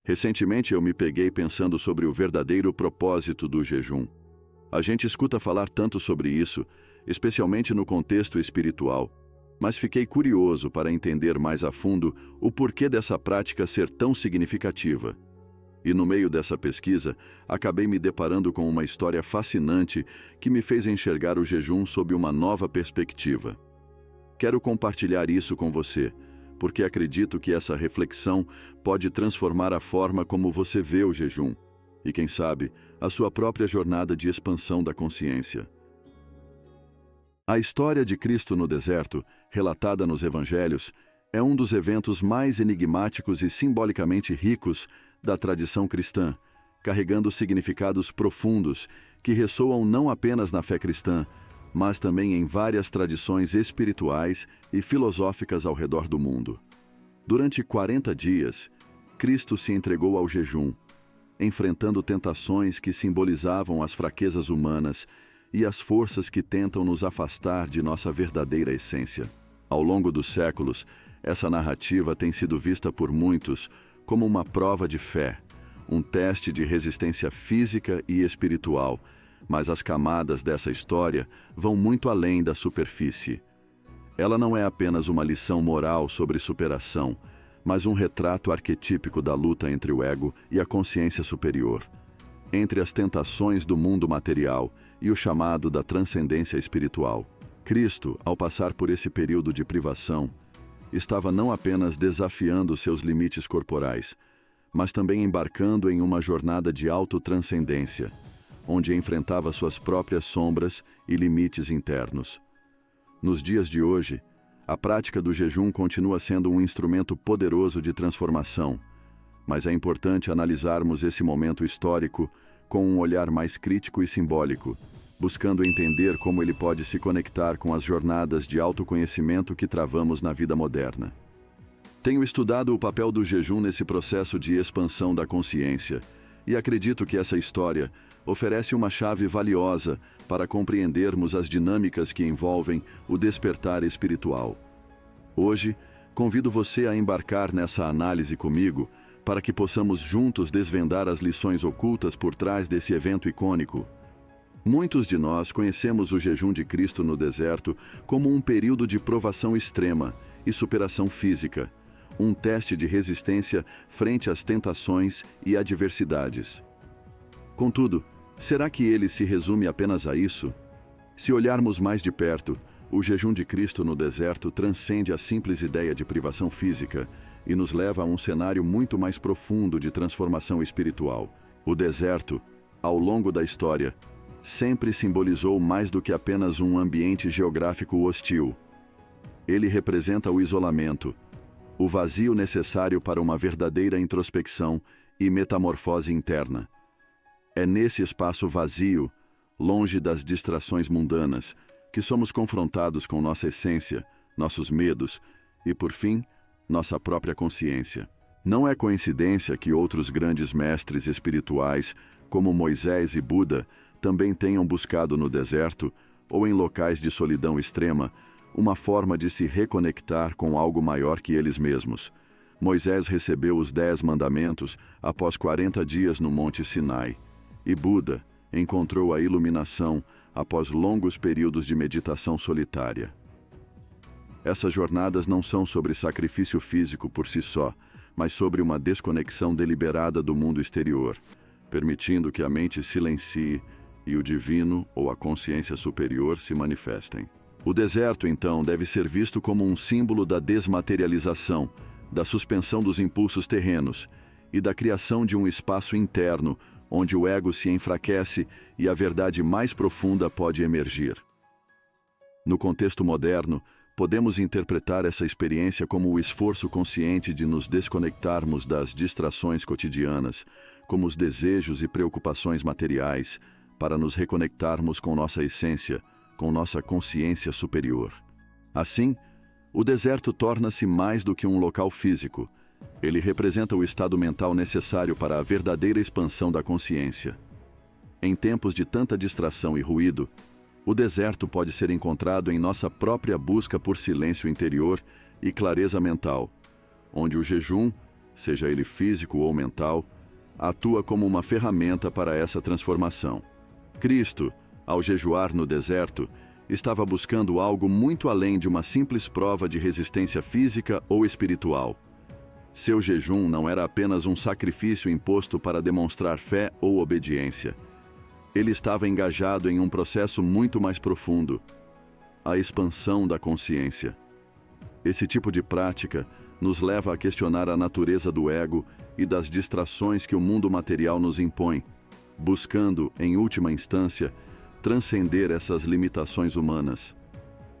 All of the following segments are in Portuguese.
Recentemente eu me peguei pensando sobre o verdadeiro propósito do jejum. A gente escuta falar tanto sobre isso, especialmente no contexto espiritual, mas fiquei curioso para entender mais a fundo o porquê dessa prática ser tão significativa. E no meio dessa pesquisa, acabei me deparando com uma história fascinante que me fez enxergar o jejum sob uma nova perspectiva. Quero compartilhar isso com você, porque acredito que essa reflexão pode transformar a forma como você vê o jejum e, quem sabe, a sua própria jornada de expansão da consciência. A história de Cristo no deserto, relatada nos Evangelhos, é um dos eventos mais enigmáticos e simbolicamente ricos da tradição cristã, carregando significados profundos que ressoam não apenas na fé cristã, mas também em várias tradições espirituais e filosóficas ao redor do mundo. Durante 40 dias, Cristo se entregou ao jejum, enfrentando tentações que simbolizavam as fraquezas humanas e as forças que tentam nos afastar de nossa verdadeira essência. Ao longo dos séculos, essa narrativa tem sido vista por muitos como uma prova de fé, um teste de resistência física e espiritual, mas as camadas dessa história vão muito além da superfície. Ela não é apenas uma lição moral sobre superação, mas um retrato arquetípico da luta entre o ego e a consciência superior, entre as tentações do mundo material e o chamado da transcendência espiritual. Cristo, ao passar por esse período de privação, estava não apenas desafiando seus limites corporais, mas também embarcando em uma jornada de autotranscendência, onde enfrentava suas próprias sombras e limites internos. Nos dias de hoje, a prática do jejum continua sendo um instrumento poderoso de transformação, mas é importante analisarmos esse momento histórico com um olhar mais crítico e simbólico, buscando entender como ele pode se conectar com as jornadas de autoconhecimento que travamos na vida moderna. Tenho estudado o papel do jejum nesse processo de expansão da consciência, e acredito que essa história oferece uma chave valiosa para compreendermos as dinâmicas que envolvem o despertar espiritual. Hoje, convido você a embarcar nessa análise comigo para que possamos juntos desvendar as lições ocultas por trás desse evento icônico. Muitos de nós conhecemos o jejum de Cristo no deserto como um período de provação extrema e superação física, um teste de resistência frente às tentações e adversidades. Contudo, será que ele se resume apenas a isso? Se olharmos mais de perto, o jejum de Cristo no deserto transcende a simples ideia de privação física e nos leva a um cenário muito mais profundo de transformação espiritual. O deserto, ao longo da história, sempre simbolizou mais do que apenas um ambiente geográfico hostil. Ele representa o isolamento, o vazio necessário para uma verdadeira introspecção e metamorfose interna. É nesse espaço vazio, longe das distrações mundanas, que somos confrontados com nossa essência, nossos medos e, por fim, nossa própria consciência. Não é coincidência que outros grandes mestres espirituais, como Moisés e Buda, também tenham buscado no deserto, ou em locais de solidão extrema, uma forma de se reconectar com algo maior que eles mesmos. Moisés recebeu os 10 mandamentos após 40 dias no Monte Sinai, e Buda encontrou a iluminação após longos períodos de meditação solitária. Essas jornadas não são sobre sacrifício físico por si só, mas sobre uma desconexão deliberada do mundo exterior, permitindo que a mente silencie e o divino ou a consciência superior se manifestem. O deserto, então, deve ser visto como um símbolo da desmaterialização, da suspensão dos impulsos terrenos e da criação de um espaço interno onde o ego se enfraquece e a verdade mais profunda pode emergir. No contexto moderno, podemos interpretar essa experiência como o esforço consciente de nos desconectarmos das distrações cotidianas, como os desejos e preocupações materiais, para nos reconectarmos com nossa essência, com nossa consciência superior. Assim, o deserto torna-se mais do que um local físico. Ele representa o estado mental necessário para a verdadeira expansão da consciência. Em tempos de tanta distração e ruído, o deserto pode ser encontrado em nossa própria busca por silêncio interior e clareza mental, onde o jejum seja ele físico ou mental, atua como uma ferramenta para essa transformação. Cristo, ao jejuar no deserto, estava buscando algo muito além de uma simples prova de resistência física ou espiritual. Seu jejum não era apenas um sacrifício imposto para demonstrar fé ou obediência. Ele estava engajado em um processo muito mais profundo: a expansão da consciência. Esse tipo de prática nos leva a questionar a natureza do ego e das distrações que o mundo material nos impõe, buscando, em última instância, transcender essas limitações humanas.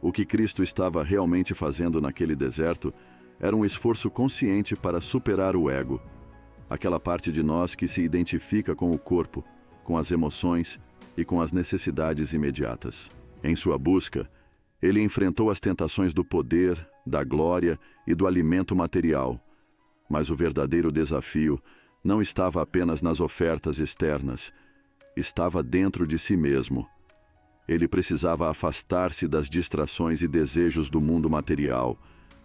O que Cristo estava realmente fazendo naquele deserto era um esforço consciente para superar o ego, aquela parte de nós que se identifica com o corpo, com as emoções e com as necessidades imediatas. Em sua busca, ele enfrentou as tentações do poder, da glória e do alimento material. Mas o verdadeiro desafio não estava apenas nas ofertas externas, estava dentro de si mesmo. Ele precisava afastar-se das distrações e desejos do mundo material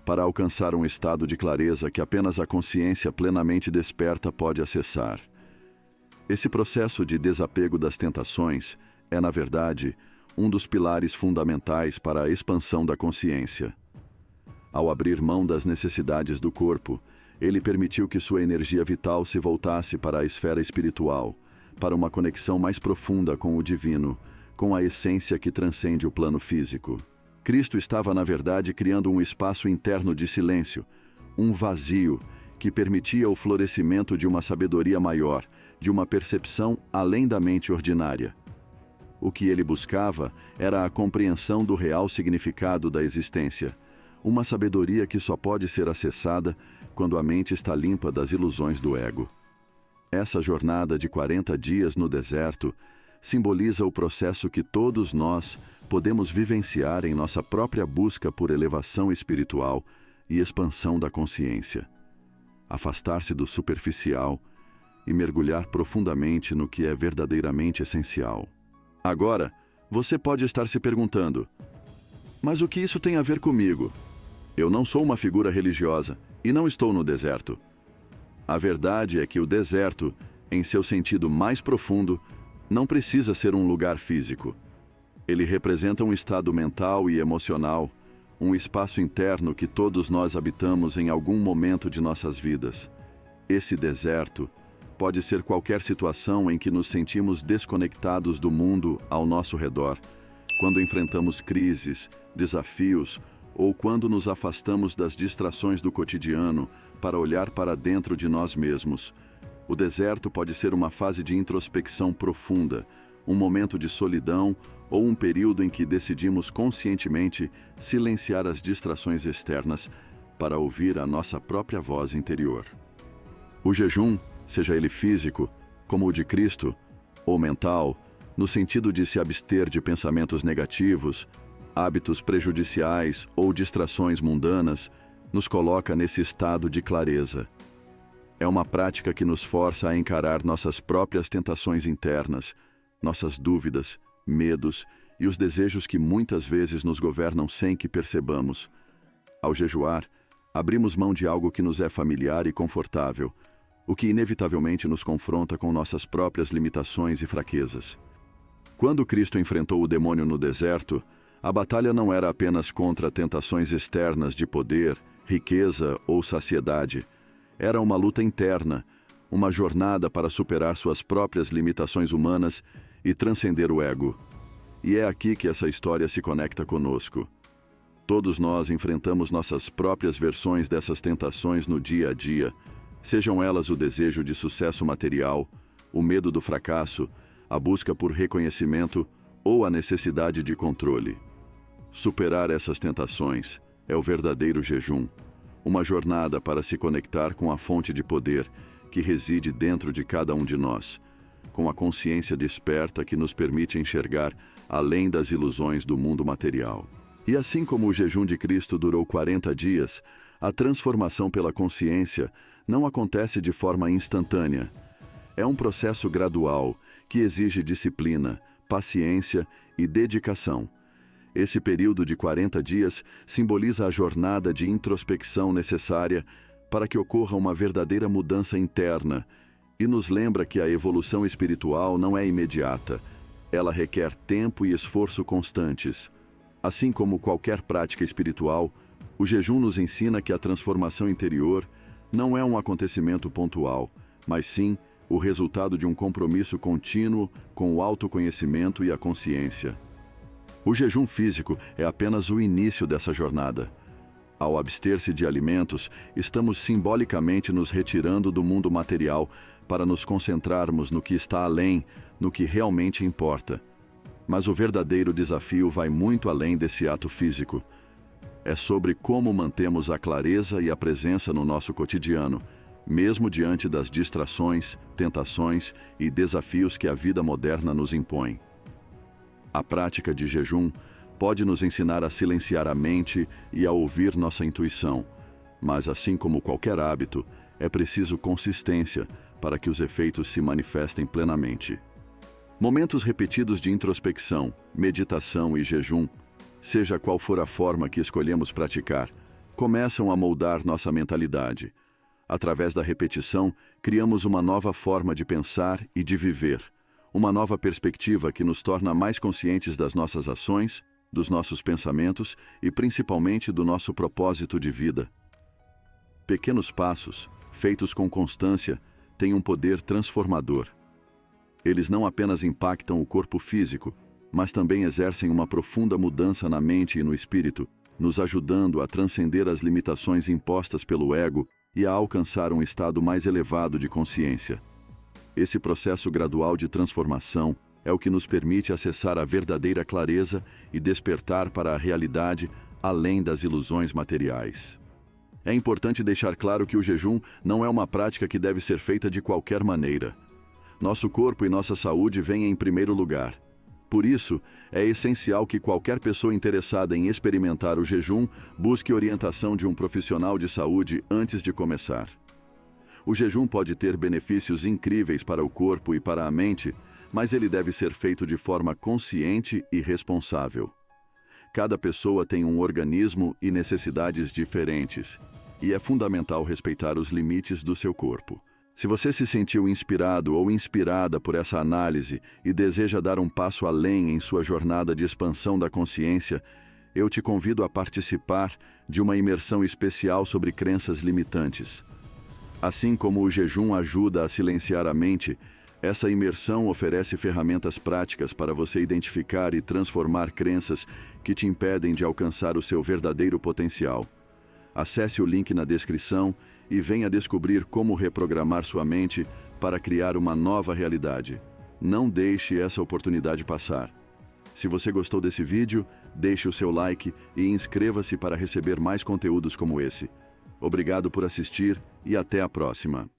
para alcançar um estado de clareza que apenas a consciência plenamente desperta pode acessar. Esse processo de desapego das tentações é, na verdade, um dos pilares fundamentais para a expansão da consciência. Ao abrir mão das necessidades do corpo, ele permitiu que sua energia vital se voltasse para a esfera espiritual, para uma conexão mais profunda com o divino, com a essência que transcende o plano físico. Cristo estava, na verdade, criando um espaço interno de silêncio, um vazio que permitia o florescimento de uma sabedoria maior, de uma percepção além da mente ordinária. O que ele buscava era a compreensão do real significado da existência, uma sabedoria que só pode ser acessada quando a mente está limpa das ilusões do ego. Essa jornada de 40 dias no deserto simboliza o processo que todos nós podemos vivenciar em nossa própria busca por elevação espiritual e expansão da consciência. Afastar-se do superficial e mergulhar profundamente no que é verdadeiramente essencial. Agora, você pode estar se perguntando: mas o que isso tem a ver comigo? Eu não sou uma figura religiosa e não estou no deserto. A verdade é que o deserto, em seu sentido mais profundo, não precisa ser um lugar físico. Ele representa um estado mental e emocional, um espaço interno que todos nós habitamos em algum momento de nossas vidas. Esse deserto pode ser qualquer situação em que nos sentimos desconectados do mundo ao nosso redor, quando enfrentamos crises, desafios ou quando nos afastamos das distrações do cotidiano para olhar para dentro de nós mesmos. O deserto pode ser uma fase de introspecção profunda, um momento de solidão ou um período em que decidimos conscientemente silenciar as distrações externas para ouvir a nossa própria voz interior. O jejum, seja ele físico, como o de Cristo, ou mental, no sentido de se abster de pensamentos negativos, hábitos prejudiciais ou distrações mundanas, nos coloca nesse estado de clareza. É uma prática que nos força a encarar nossas próprias tentações internas, nossas dúvidas, medos e os desejos que muitas vezes nos governam sem que percebamos. Ao jejuar, abrimos mão de algo que nos é familiar e confortável, o que inevitavelmente nos confronta com nossas próprias limitações e fraquezas. Quando Cristo enfrentou o demônio no deserto, a batalha não era apenas contra tentações externas de poder, riqueza ou saciedade. Era uma luta interna, uma jornada para superar suas próprias limitações humanas e transcender o ego. E é aqui que essa história se conecta conosco. Todos nós enfrentamos nossas próprias versões dessas tentações no dia a dia, sejam elas o desejo de sucesso material, o medo do fracasso, a busca por reconhecimento ou a necessidade de controle. Superar essas tentações é o verdadeiro jejum, uma jornada para se conectar com a fonte de poder que reside dentro de cada um de nós, com a consciência desperta que nos permite enxergar além das ilusões do mundo material. E assim como o jejum de Cristo durou 40 dias, a transformação pela consciência não acontece de forma instantânea. É um processo gradual que exige disciplina, paciência e dedicação. Esse período de 40 dias simboliza a jornada de introspecção necessária para que ocorra uma verdadeira mudança interna e nos lembra que a evolução espiritual não é imediata. Ela requer tempo e esforço constantes. Assim como qualquer prática espiritual, o jejum nos ensina que a transformação interior não é um acontecimento pontual, mas sim o resultado de um compromisso contínuo com o autoconhecimento e a consciência. O jejum físico é apenas o início dessa jornada. Ao abster-se de alimentos, estamos simbolicamente nos retirando do mundo material para nos concentrarmos no que está além, no que realmente importa. Mas o verdadeiro desafio vai muito além desse ato físico. É sobre como mantemos a clareza e a presença no nosso cotidiano, mesmo diante das distrações, tentações e desafios que a vida moderna nos impõe. A prática de jejum pode nos ensinar a silenciar a mente e a ouvir nossa intuição, mas assim como qualquer hábito, é preciso consistência para que os efeitos se manifestem plenamente. Momentos repetidos de introspecção, meditação e jejum, seja qual for a forma que escolhemos praticar, começam a moldar nossa mentalidade. Através da repetição, criamos uma nova forma de pensar e de viver, uma nova perspectiva que nos torna mais conscientes das nossas ações, dos nossos pensamentos e principalmente do nosso propósito de vida. Pequenos passos, feitos com constância, têm um poder transformador. Eles não apenas impactam o corpo físico, mas também exercem uma profunda mudança na mente e no espírito, nos ajudando a transcender as limitações impostas pelo ego e a alcançar um estado mais elevado de consciência. Esse processo gradual de transformação é o que nos permite acessar a verdadeira clareza e despertar para a realidade além das ilusões materiais. É importante deixar claro que o jejum não é uma prática que deve ser feita de qualquer maneira. Nosso corpo e nossa saúde vêm em primeiro lugar. Por isso, é essencial que qualquer pessoa interessada em experimentar o jejum busque orientação de um profissional de saúde antes de começar. O jejum pode ter benefícios incríveis para o corpo e para a mente, mas ele deve ser feito de forma consciente e responsável. Cada pessoa tem um organismo e necessidades diferentes, e é fundamental respeitar os limites do seu corpo. Se você se sentiu inspirado ou inspirada por essa análise e deseja dar um passo além em sua jornada de expansão da consciência, eu te convido a participar de uma imersão especial sobre crenças limitantes. Assim como o jejum ajuda a silenciar a mente, essa imersão oferece ferramentas práticas para você identificar e transformar crenças que te impedem de alcançar o seu verdadeiro potencial. Acesse o link na descrição e venha descobrir como reprogramar sua mente para criar uma nova realidade. Não deixe essa oportunidade passar. Se você gostou desse vídeo, deixe o seu like e inscreva-se para receber mais conteúdos como esse. Obrigado por assistir e até a próxima.